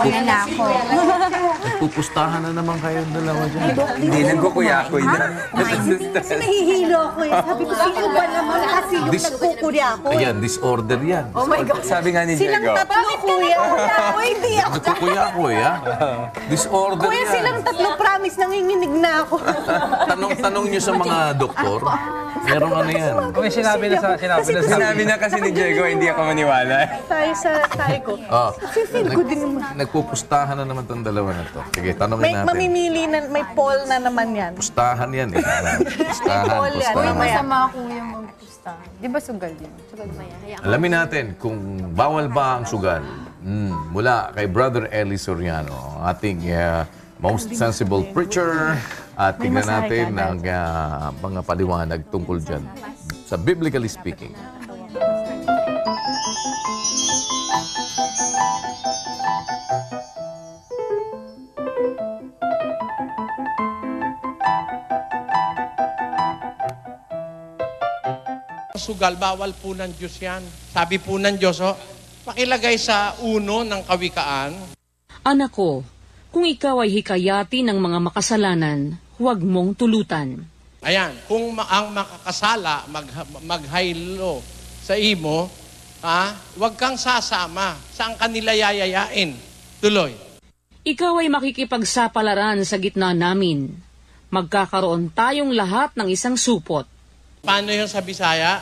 Nako. Nagpupustahan na naman kayong dalawa dyan. Hindi, nagkukuyakoy na. Kasi nahihilo ako eh. Sabi ko, sino ba naman kasi yung nagkukulya ako eh. Ayan, disorder yan. Oh my God. Sabi nga ni Silang Diego. tatlo, kuya. O, hindi ako. Nagkukuya ako eh, ha? Disorder Kuya, yan. silang tatlo, promise, nanginginig na ako. Tanong nyo sa mga doktor. Merong ano yan. Okay, sinabi na Sinabi na kasi ni Diego, hindi ako maniwala. Tayo sa tayo ko. Ah, Feel ko din naman. nagpupustahan na naman itong dalawa na to. Sige, tanongin May natin. mamimili na, may poll na naman yan. Pustahan yan eh. Pustahan, Paul yan. pustahan. Mamaya. Masama kuya magpustahan. Di ba sugal yun? Sugal ba yan? Alamin natin kung bawal ba ang sugal. Mula kay Brother Eli Soriano, ating most sensible preacher. At tingnan natin ang mga paliwanag tungkol dyan sa biblically speaking. Sugal, bawal po ng Diyos yan. Sabi po ng Diyos, pakilagay sa 1 ng Kawikaan. Anak ko, kung ikaw ay hikayati ng mga makasalanan, huwag mong tulutan. Ayan, kung ang makakasala, maghaylo sa imo, huwag kang sasama. Saan kanila yayayain? Tuloy. Ikaw ay makikipagsapalaran sa gitna namin. Magkakaroon tayong lahat ng isang supot. Paano yun sa Bisaya?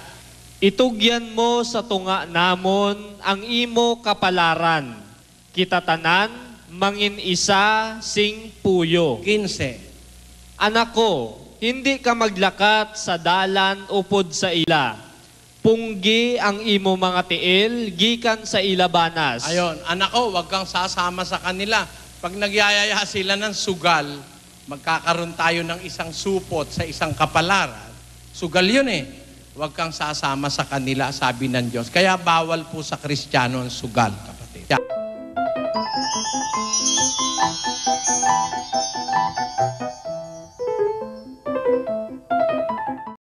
Itugyan mo sa tunga namon ang imo kapalaran. Kitatanan, mangin isa sing puyo. 15. Anak ko, hindi ka maglakat sa dalan upod sa ila. Punggi ang imo mga tiil, gikan sa ilabanas. Ayon, anak ko, huwag kang sasama sa kanila. Pag nagyayaya sila ng sugal, magkakaroon tayo ng isang supot sa isang kapalaran. Sugal yun eh. Huwag kang sasama sa kanila, sabi ng Diyos. Kaya bawal po sa Kristiyano ang sugal, kapatid.